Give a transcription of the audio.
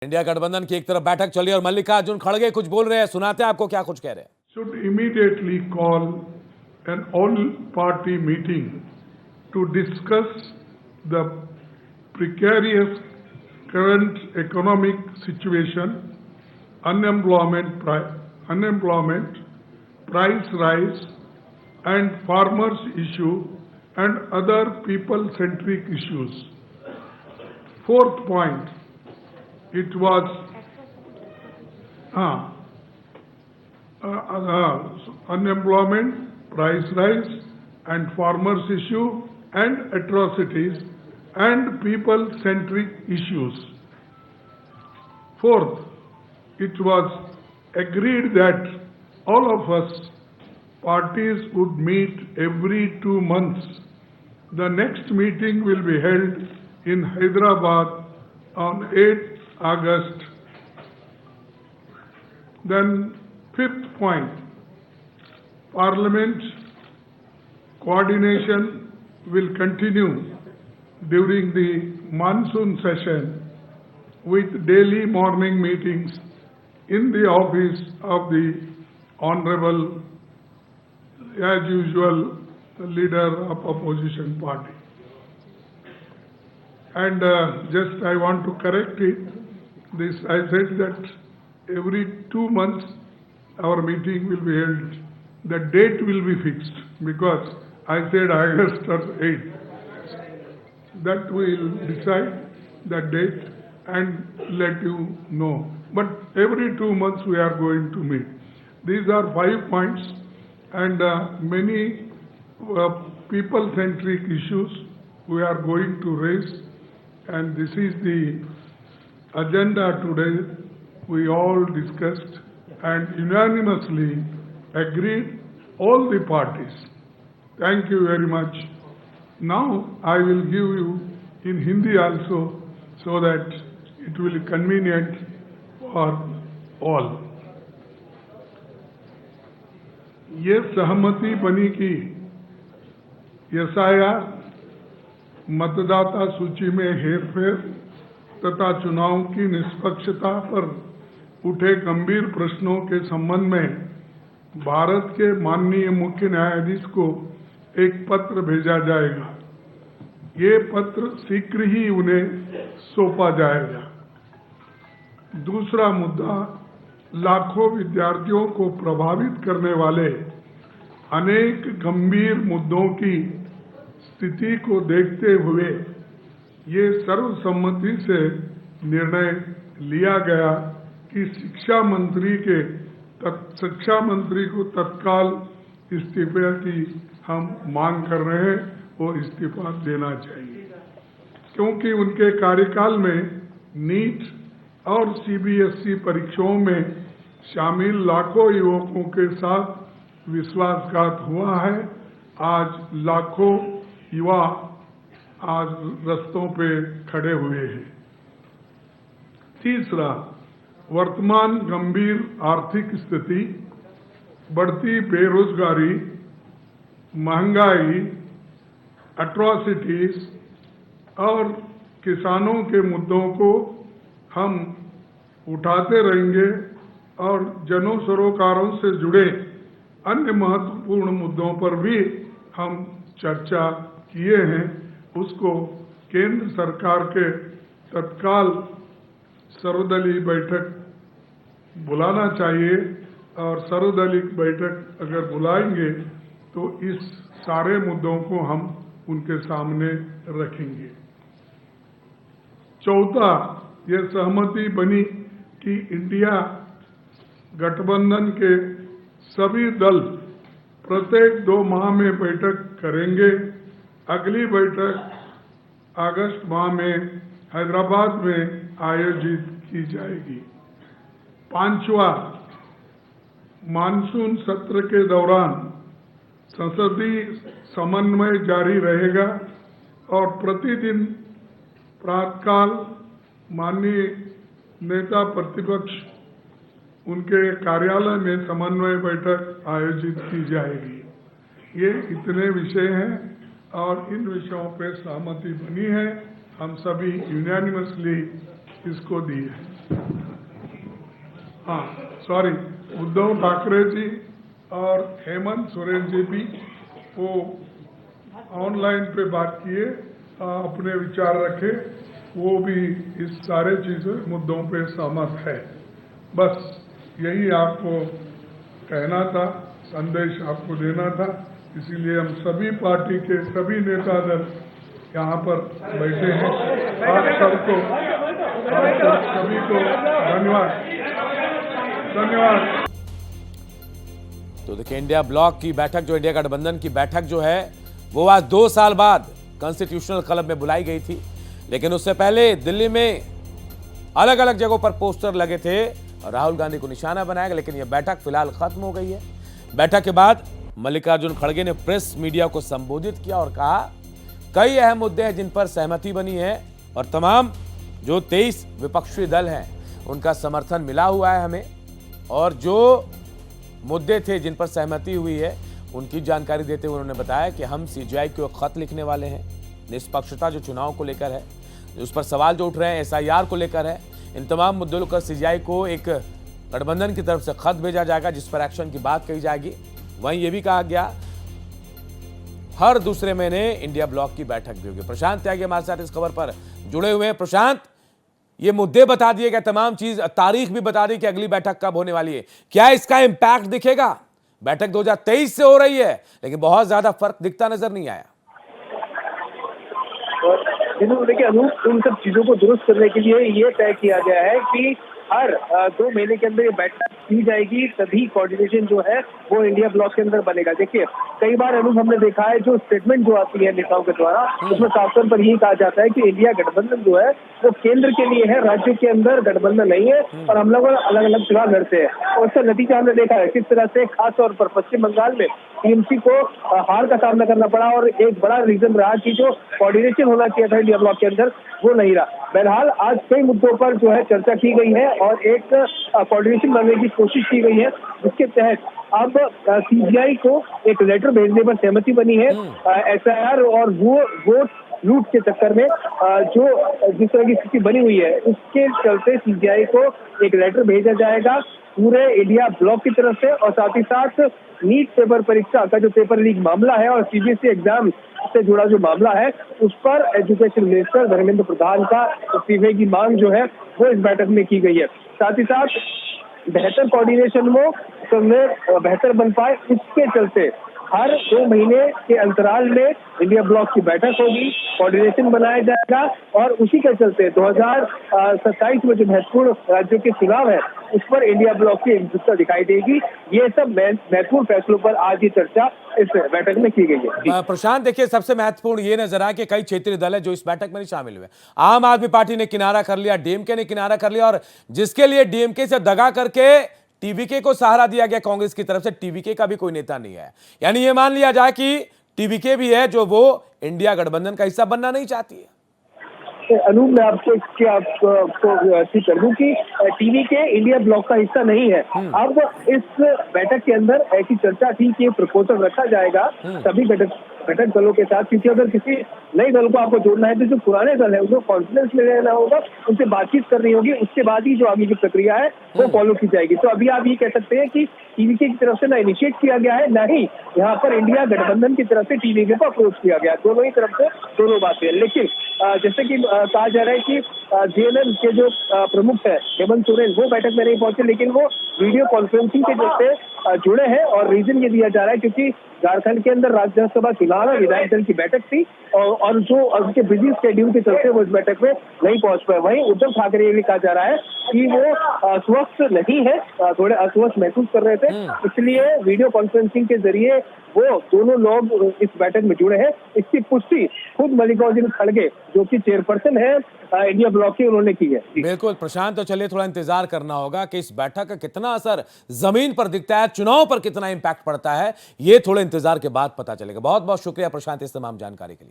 India गठबंधन की एक तरफ बैठक चली और मल्लिकार्जुन खड़गे कुछ बोल रहे हैं, सुनाते हैं आपको क्या कुछ कह रहे हैं। Should immediately call an all-party meeting to discuss the precarious current economic situation, unemployment, price rise, and farmers' issue, and other people-centric issues. Fourth point, it was unemployment, price rise, and farmers' issue, and atrocities, and people-centric issues. Fourth, it was agreed that all of us parties would meet every 2 months. The next meeting will be held in Hyderabad on 8th August. Then, fifth point, Parliament coordination will continue during the monsoon session with daily morning meetings in the office of the Honorable, as usual, leader of opposition party. And just I want to correct it. This I said that every 2 months our meeting will be held. The date will be fixed because I said August or 8th. That we will decide the date and let you know. But every 2 months we are going to meet. These are 5 points and many people-centric issues we are going to raise. And this is the agenda today. We all discussed and unanimously agreed, all the parties. Thank you very much. Now I will give you in Hindi also so that it will be convenient for all. ये सहमति बनी कि SIR, मतदाता सूची में हेरफेर तथा चुनाव की निष्पक्षता पर उठे गंभीर प्रश्नों के संबंध में भारत के माननीय मुख्य न्यायाधीश को एक पत्र भेजा जाएगा। ये पत्र शीघ्र ही उन्हें सौंपा जाएगा। दूसरा मुद्दा, लाखों विद्यार्थियों को प्रभावित करने वाले अनेक गंभीर मुद्दों की स्थिति को देखते हुए ये सर्वसम्मति से निर्णय लिया गया कि शिक्षा मंत्री को तत्काल इस्तीफे की हम मांग कर रहे हैं, वो इस्तीफा देना चाहिए क्योंकि उनके कार्यकाल में नीट और सीबीएसई परीक्षाओं में शामिल लाखों युवकों के साथ विश्वासघात हुआ है। आज लाखों युवा आज रस्तों पे खड़े हुए हैं। तीसरा, वर्तमान गंभीर आर्थिक स्थिति, बढ़ती बेरोजगारी, महंगाई, एट्रॉसिटीज और किसानों के मुद्दों को हम उठाते रहेंगे और जन सरोकारों से जुड़े अन्य महत्वपूर्ण मुद्दों पर भी हम चर्चा किए हैं। उसको केंद्र सरकार के तत्काल सर्वदलीय बैठक बुलाना चाहिए और सर्वदलीय बैठक अगर बुलाएंगे तो इस सारे मुद्दों को हम उनके सामने रखेंगे। चौथा, ये सहमति बनी कि इंडिया गठबंधन के सभी दल प्रत्येक 2 माह में बैठक करेंगे। अगली बैठक अगस्त माह में हैदराबाद में आयोजित की जाएगी। पांचवा, मानसून सत्र के दौरान संसदीय समन्वय जारी रहेगा और प्रतिदिन प्रातःकाल माननीय नेता प्रतिपक्ष उनके कार्यालय में समन्वय बैठक आयोजित की जाएगी। ये इतने विषय हैं और इन विषयों पे सहमति बनी है। हम सभी यूनानिमसली इसको दी है। हाँ, सॉरी, उद्धव ठाकरे जी और हेमंत सोरेन जी भी वो ऑनलाइन पे बात किए, अपने विचार रखे, वो भी इस सारे चीजों मुद्दों पे सहमत है। बस यही आपको कहना था, संदेश आपको देना था, इसीलिए हम सभी पार्टी के सभी नेता दल यहाँ पर बैठे हैं। आप सभी को धन्यवाद। तो देखिए, इंडिया ब्लॉक की बैठक, जो इंडिया गठबंधन की बैठक जो है, वो आज 2 साल बाद कॉन्स्टिट्यूशनल क्लब में बुलाई गई थी। लेकिन उससे पहले दिल्ली में अलग अलग जगहों पर पोस्टर लगे थे और राहुल गांधी को निशाना बनाया गया। लेकिन यह बैठक फिलहाल खत्म हो गई है। बैठक के बाद मल्लिकार्जुन खड़गे ने प्रेस मीडिया को संबोधित किया और कहा, कई अहम मुद्दे हैं जिन पर सहमति बनी है और तमाम जो 23 विपक्षी दल हैं उनका समर्थन मिला हुआ है हमें, और जो मुद्दे थे जिन पर सहमति हुई है उनकी जानकारी देते हुए उन्होंने बताया कि हम सीजीआई को खत लिखने वाले हैं। निष्पक्षता जो चुनाव को लेकर है, उस पर सवाल जो उठ रहे हैं, एसआईआर को लेकर है, इन तमाम मुद्दों को सीजीआई को एक गठबंधन की तरफ से खत भेजा जाएगा जिस पर एक्शन की बात कही जाएगी। वहीं ये भी कहा गया, हर दूसरे महीने इंडिया ब्लॉक की बैठक भी होगी। प्रशांत त्यागी हमारे साथ इस खबर पर जुड़े हुए हैं। प्रशांत, ये मुद्दे बता दिए गए, तमाम चीज, तारीख भी बता दी कि अगली बैठक कब होने वाली है। क्या इसका इंपैक्ट दिखेगा? बैठक 2023 से हो रही है लेकिन बहुत ज्यादा फर्क दिखता नजर नहीं आया। देखिए अनूप, इन सब चीजों को दुरुस्त करने के लिए ये तय किया गया है कि हर 2 महीने के अंदर ये बैठक की जाएगी, तभी कोऑर्डिनेशन जो है वो इंडिया ब्लॉक के अंदर बनेगा। देखिए, कई बार अनूप हमने देखा है जो स्टेटमेंट जो आती है नेताओं के द्वारा, उसमें साफ तौर पर यही कहा जाता है कि इंडिया गठबंधन जो है वो केंद्र के लिए है, राज्य के अंदर गठबंधन नहीं है और हम लोग अलग अलग चुनाव लड़ते हैं। और उसका नतीजा हमने देखा है किस तरह से खास तौर पर पश्चिम बंगाल में टीएमसी को हार का सामना करना पड़ा और एक बड़ा रीजन रहा कि जो कोऑर्डिनेशन होना चाहिए था इंडिया ब्लॉक के अंदर वो नहीं रहा। बहरहाल आज कई मुद्दों पर जो है चर्चा की गई है और एक कोऑर्डिनेशन बनने की कोशिश की गई है, जिसके तहत अब सीजीआई को एक लेटर भेजने पर सहमति बनी है। एसआईआर और वो वोट लूट के चक्कर में जो जिस तरह की स्थिति बनी हुई है, उसके चलते सीजीआई को एक लेटर भेजा जाएगा पूरे इंडिया ब्लॉक की तरफ से, और साथ ही साथ नीट पेपर परीक्षा का जो पेपर लीक मामला है और सीबीएसई एग्जाम से जुड़ा जो मामला है, उस पर एजुकेशन मिनिस्टर धर्मेंद्र प्रधान का इस्तीफे की मांग जो है वो इस बैठक में की गई है। साथ ही साथ बेहतर कोऑर्डिनेशन में बेहतर बन पाए, इसके चलते हर 2 महीने के अंतराल में इंडिया ब्लॉक की बैठक होगी, कोऑर्डिनेशन बनाया जाएगा और उसी के चलते 2027 में जो महत्वपूर्ण राज्यों के चुनाव है उस पर इंडिया ब्लॉक की एकजुटता दिखाई देगी। ये सब महत्वपूर्ण फैसलों पर आज ये चर्चा इस बैठक में की गई है। प्रशांत, देखिए, सबसे महत्वपूर्ण ये नजर आया कि कई क्षेत्रीय दल है जो इस बैठक में नहीं शामिल हुए। आम आदमी पार्टी ने किनारा कर लिया, डीएमके ने किनारा कर लिया, और जिसके लिए डीएमके से दगा करके टीवीके को सहारा दिया गया कांग्रेस की तरफ से, टीवीके का भी कोई नेता नहीं है। यानी ये मान लिया जाए कि टीवीके भी है जो वो इंडिया गठबंधन का हिस्सा बनना नहीं चाहती है। अनूप, मैं आपको कर दूं कि टीवीके इंडिया ब्लॉक का हिस्सा नहीं है। अब इस बैठक के अंदर ऐसी चर्चा थी कि प्रपोजल रखा जाएगा सभी घटक दलों के साथ, क्योंकि अगर किसी नए दल को आपको जोड़ना है तो जो पुराने दल है उनको कॉन्फिडेंस में लेना होगा, उनसे बातचीत करनी होगी, उसके बाद ही जो आगे की प्रक्रिया है वो फॉलो की जाएगी। तो अभी आप ये कह सकते हैं कि टीवीके की तरफ से ना इनिशिएट किया गया है, ना ही यहाँ पर इंडिया गठबंधन की तरफ से टीवीके को अप्रोच किया गया। दोनों ही तरफ से दोनों बातें हैं। लेकिन जैसे कि कहा जा रहा है कि जेएमएम के जो प्रमुख है हेमंत सोरेन, वो बैठक में नहीं पहुंचे, लेकिन वो वीडियो कॉन्फ्रेंसिंग के जैसे जुड़े हैं। और रीजन ये दिया जा रहा है क्योंकि झारखंड के अंदर राज्यसभा चुनाव में विधायक दल की बैठक थी और जो उनके बिजी शेड्यूल के चलते वो इस बैठक में नहीं पहुंच पाए। वहीं उद्धव ठाकरे ये भी कहा जा रहा है कि वो अस्वस्थ नहीं है, थोड़े अस्वस्थ महसूस कर रहे थे, इसलिए वीडियो कॉन्फ्रेंसिंग के जरिए वो दोनों लोग इस बैठक में जुड़े हैं। इसकी पुष्टि खुद मल्लिकार्जुन खड़गे जो कि चेयरपर्सन है इंडिया ब्लॉक की, उन्होंने की है। बिल्कुल प्रशांत, तो चलिए थोड़ा इंतजार करना होगा कि इस बैठक का कितना असर जमीन पर दिखता है, चुनाव पर कितना इंपैक्ट पड़ता है, ये थोड़े इंतजार के बाद पता चलेगा। बहुत बहुत शुक्रिया प्रशांत इस तमाम जानकारी के लिए।